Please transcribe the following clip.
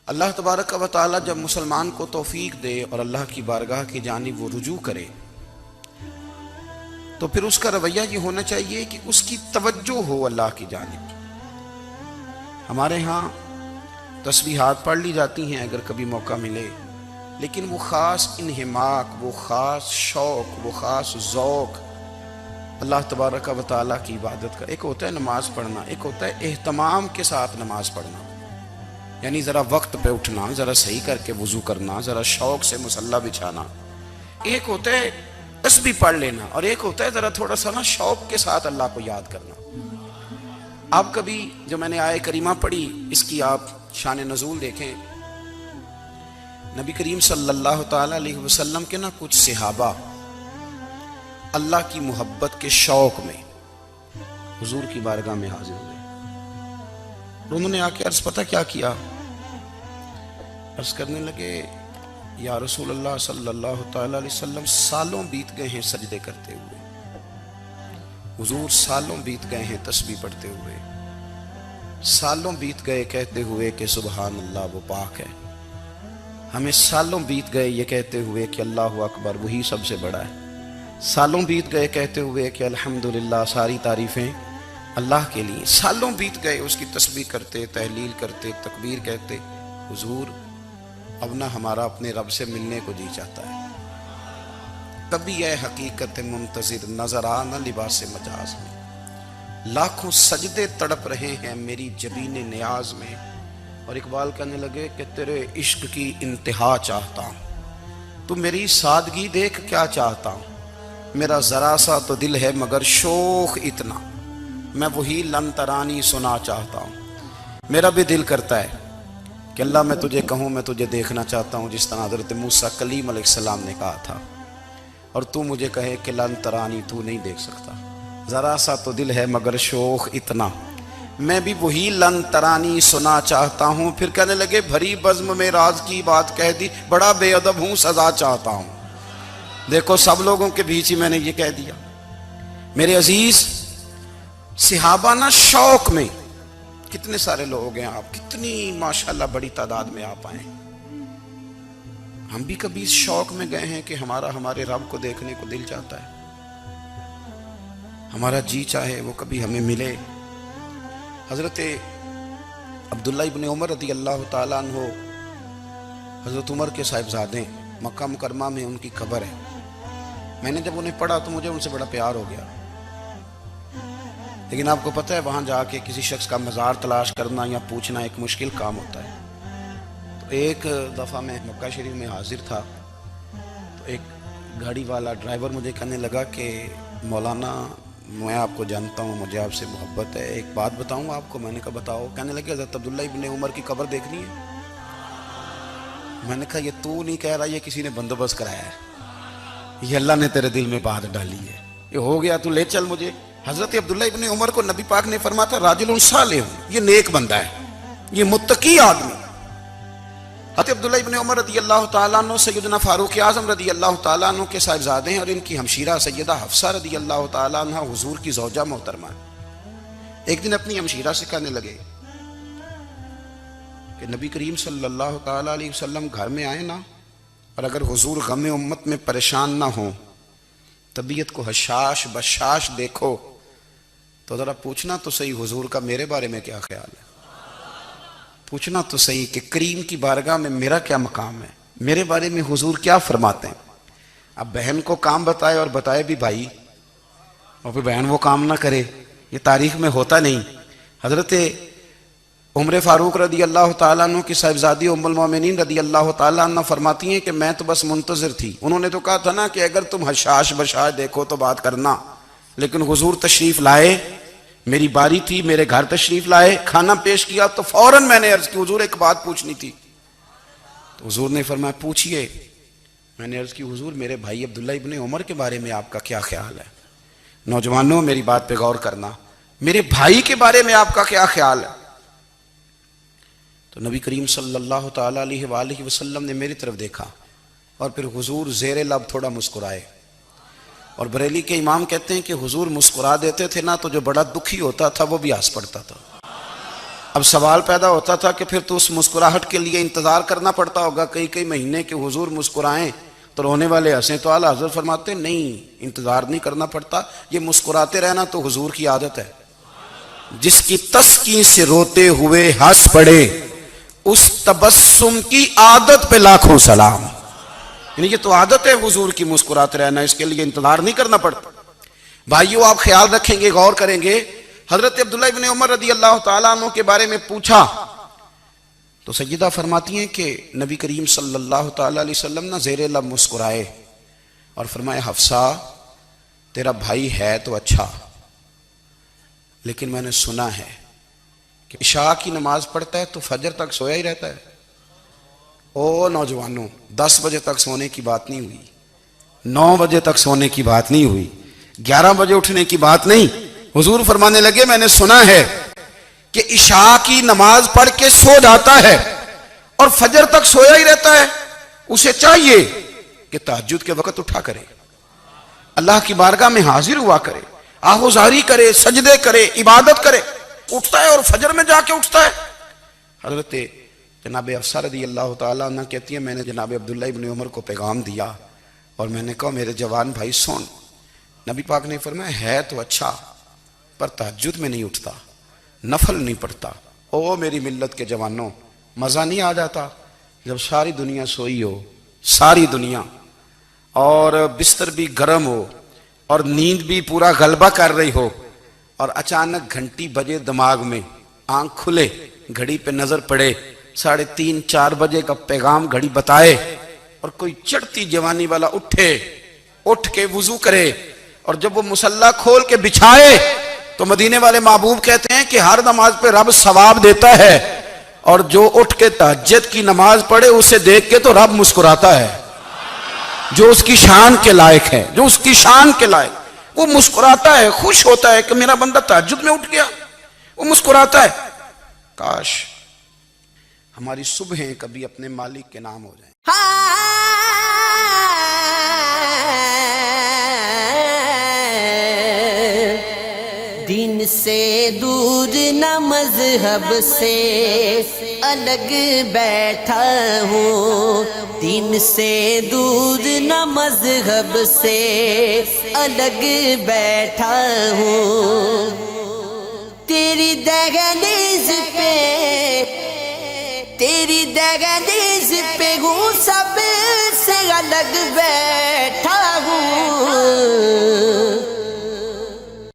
اللہ تبارک و تعالی جب مسلمان کو توفیق دے اور اللہ کی بارگاہ کی جانب وہ رجوع کرے تو پھر اس کا رویہ یہ ہونا چاہیے کہ اس کی توجہ ہو اللہ کی جانب. ہمارے ہاں تسبیحات پڑھ لی جاتی ہیں اگر کبھی موقع ملے، لیکن وہ خاص انہماک، وہ خاص شوق، وہ خاص ذوق اللہ تبارک و تعالیٰ کی عبادت کا. ایک ہوتا ہے نماز پڑھنا، ایک ہوتا ہے اہتمام کے ساتھ نماز پڑھنا، یعنی ذرا وقت پہ اٹھنا، ذرا صحیح کر کے وضو کرنا، ذرا شوق سے مصلی بچھانا. ایک ہوتا ہے تسبیح پڑھ لینا، اور ایک ہوتا ہے ذرا تھوڑا سا نا شوق کے ساتھ اللہ کو یاد کرنا. آپ کبھی جو میں نے آیہ کریمہ پڑھی اس کی آپ شان نزول دیکھیں. نبی کریم صلی اللہ تعالی علیہ وسلم کے نا کچھ صحابہ اللہ کی محبت کے شوق میں حضور کی بارگاہ میں حاضر ہوئے. انہوں نے آ کے عرض پتہ کیا کیا؟ عرض کرنے لگے یا رسول اللہ صلی اللہ تعالی علیہ وسلم سالوں بیت گئے ہیں سجدے کرتے ہوئے، حضور سالوں بیت گئے ہیں تسبیح پڑھتے ہوئے، سالوں بیت گئے کہتے ہوئے کہ سبحان اللہ وہ پاک ہے، ہمیں سالوں بیت گئے یہ کہتے ہوئے کہ اللہ اکبر وہی سب سے بڑا ہے، سالوں بیت گئے کہتے ہوئے کہ الحمدللہ ساری تعریفیں اللہ کے لیے، سالوں بیت گئے اس کی تسبیح کرتے، تحلیل کرتے، تکبیر کہتے. حضور اب نہ ہمارا اپنے رب سے ملنے کو جی چاہتا ہے. تبھی یہ حقیقت منتظر نظر آنا لباس مجاز میں، لاکھوں سجدے تڑپ رہے ہیں میری جبین نیاز میں. اور اقبال کہنے لگے کہ تیرے عشق کی انتہا چاہتا ہوں، تو میری سادگی دیکھ کیا چاہتا ہوں، میرا ذرا سا تو دل ہے مگر شوق اتنا، میں وہی لن ترانی سنا چاہتا ہوں. میرا بھی دل کرتا ہے کہ اللہ میں تجھے کہوں میں تجھے دیکھنا چاہتا ہوں جس طرح حضرت موسیٰ کلیم علیہ السلام نے کہا تھا، اور تو مجھے کہے کہ لن ترانی تو نہیں دیکھ سکتا، ذرا سا تو دل ہے مگر شوق اتنا، میں بھی وہی لن ترانی سنا چاہتا ہوں. پھر کہنے لگے بھری بزم میں راز کی بات کہہ دی، بڑا بے ادب ہوں سزا چاہتا ہوں. دیکھو سب لوگوں کے بیچ ہی میں نے یہ کہہ دیا. میرے عزیز صحابہ نا شوق میں، کتنے سارے لوگ ہیں آپ، کتنی ماشاءاللہ بڑی تعداد میں آپ آئے. ہم بھی کبھی اس شوق میں گئے ہیں کہ ہمارے رب کو دیکھنے کو دل چاہتا ہے، ہمارا جی چاہے وہ کبھی ہمیں ملے. حضرت عبداللہ ابن عمر رضی اللہ تعالیٰ عنہ حضرت عمر کے صاحبزادے، مکہ مکرمہ میں ان کی قبر ہے. میں نے جب انہیں پڑھا تو مجھے ان سے بڑا پیار ہو گیا. لیکن آپ کو پتہ ہے وہاں جا کے کسی شخص کا مزار تلاش کرنا یا پوچھنا ایک مشکل کام ہوتا ہے. تو ایک دفعہ میں مکہ شریف میں حاضر تھا تو ایک گاڑی والا ڈرائیور مجھے کہنے لگا کہ مولانا میں آپ کو جانتا ہوں، مجھے آپ سے محبت ہے، ایک بات بتاؤں آپ کو. میں نے کہا بتاؤ. کہنے لگے حضرت عبداللہ ابن عمر کی قبر دیکھنی ہے. میں نے کہا یہ تو نہیں کہہ رہا، یہ کسی نے بندوبست کرایا ہے، یہ اللہ نے تیرے دل میں بات ڈالی ہے، یہ ہو گیا تو لے چل مجھے. حضرت عبداللہ ابن عمر کو نبی پاک نے فرمایا تھا راجل صالح، یہ نیک بندہ ہے، یہ متقی آدمی. حضرت عبداللہ ابن عمر رضی اللہ تعالیٰ عنہ سیدنا فاروق اعظم رضی اللہ تعالیٰ عنہ کے صاحبزادے ہیں، اور ان کی ہمشیرہ سیدہ حفصہ رضی اللہ تعالیٰ عنہ حضور کی زوجہ محترمہ. ایک دن اپنی ہمشیرہ سے کہنے لگے کہ نبی کریم صلی اللہ تعالیٰ علیہ وسلم گھر میں آئے نا، اور اگر حضور غم امت میں پریشان نہ ہوں، طبیعت کو حشاش بشاش دیکھو تو ذرا پوچھنا تو صحیح حضور کا میرے بارے میں کیا خیال ہے، پوچھنا تو صحیح کہ کریم کی بارگاہ میں میرا کیا مقام ہے، میرے بارے میں حضور کیا فرماتے ہیں. اب بہن کو کام بتائے اور بتائے بھی بھائی، اور پھر بہن وہ کام نہ کرے، یہ تاریخ میں ہوتا نہیں. حضرت عمر فاروق رضی اللہ تعالیٰ عنہ کی صاحبزادی ام المومنین رضی اللہ تعالیٰ عنہ فرماتی ہیں کہ میں تو بس منتظر تھی. انہوں نے تو کہا تھا نا کہ اگر تم حشاش بشاش دیکھو تو بات کرنا، لیکن حضور تشریف لائے، میری باری تھی، میرے گھر تشریف لائے، کھانا پیش کیا تو فوراً میں نے عرض کی حضور ایک بات پوچھنی تھی. تو حضور نے فرمایا پوچھئے. میں نے عرض کی حضور میرے بھائی عبداللہ ابن عمر کے بارے میں آپ کا کیا خیال ہے؟ نوجوانوں میری بات پہ غور کرنا، میرے بھائی کے بارے میں آپ کا کیا خیال ہے؟ تو نبی کریم صلی اللہ تعالیٰ علیہ وآلہ وسلم نے میری طرف دیکھا اور پھر حضور زیر لب تھوڑا مسکرائے. اور بریلی کے امام کہتے ہیں کہ حضور مسکرا دیتے تھے نا تو جو بڑا دکھی ہوتا تھا وہ بھی ہنس پڑتا تھا. اب سوال پیدا ہوتا تھا کہ پھر تو اس مسکراہٹ کے لیے انتظار کرنا پڑتا ہوگا کئی کئی مہینے کہ حضور مسکرائیں تو رونے والے ہنسیں، تو اعلیٰ حضرت فرماتے نہیں، انتظار نہیں کرنا پڑتا، یہ مسکراتے رہنا تو حضور کی عادت ہے۔ جس کی تسکین سے روتے ہوئے ہنس پڑے اس تبسم کی عادت پہ لاکھوں سلام۔ یعنی یہ تو عادت ہے حضور کی مسکراتے رہنا، اس کے لیے انتظار نہیں کرنا پڑتا۔ بھائیو آپ خیال رکھیں گے، غور کریں گے، حضرت عبداللہ ابن عمر رضی اللہ تعالیٰ عنہ کے بارے میں پوچھا تو سیدہ فرماتی ہیں کہ نبی کریم صلی اللہ تعالیٰ علیہ وسلم نہ زیر لب مسکرائے اور فرمائے حفصہ تیرا بھائی ہے تو اچھا، لیکن میں نے سنا ہے کہ عشاء کی نماز پڑھتا ہے تو فجر تک سویا ہی رہتا ہے۔ او نوجوانوں، 10 بجے تک سونے کی بات نہیں ہوئی، 9 بجے تک سونے کی بات نہیں ہوئی، 11 بجے اٹھنے کی بات نہیں۔ حضور فرمانے لگے میں نے سنا ہے کہ عشاء کی نماز پڑھ کے سو جاتا ہے اور فجر تک سویا ہی رہتا ہے، اسے چاہیے کہ تہجد کے وقت اٹھا کرے، اللہ کی بارگاہ میں حاضر ہوا کرے، آہوزاری کرے، سجدے کرے، عبادت کرے، اٹھتا ہے اور فجر میں جا کے اٹھتا ہے۔ حضرت جناب حفصہ رضی اللہ تعالیٰ عنہ کہتی ہیں میں نے جناب عبداللہ ابن عمر کو پیغام دیا اور میں نے کہا میرے جوان بھائی سن، نبی پاک نے فرمایا ہے تو اچھا پر تہجد میں نہیں اٹھتا، نفل نہیں پڑھتا۔ او میری ملت کے جوانوں، مزہ نہیں آ جاتا جب ساری دنیا سوئی ہو، ساری دنیا، اور بستر بھی گرم ہو اور نیند بھی پورا غلبہ کر رہی ہو، اور اچانک گھنٹی بجے دماغ میں، آنکھ کھلے، گھڑی پہ نظر پڑے، 3:30 4 بجے کا پیغام گھڑی بتائے، اور کوئی چڑھتی جوانی والا اٹھ کے وضو کرے، اور جب وہ مصلی کھول کے بچھائے تو مدینے والے محبوب کہتے ہیں کہ ہر نماز پہ رب ثواب دیتا ہے، اور جو اٹھ کے تہجد کی نماز پڑھے اسے دیکھ کے تو رب مسکراتا ہے، جو اس کی شان کے لائق ہے، جو اس کی شان کے لائق، وہ مسکراتا ہے، خوش ہوتا ہے کہ میرا بندہ تہجد میں اٹھ گیا، وہ مسکراتا ہے۔ کاش ہماری صبحیں کبھی اپنے مالک کے نام ہو جائیں۔ دین سے دور نہ مذہب سے الگ بیٹھا ہوں، دین سے دور نہ مذہب سے الگ بیٹھا ہوں، تیری دہلیز پہ ہوں سب سے الگ بیٹھا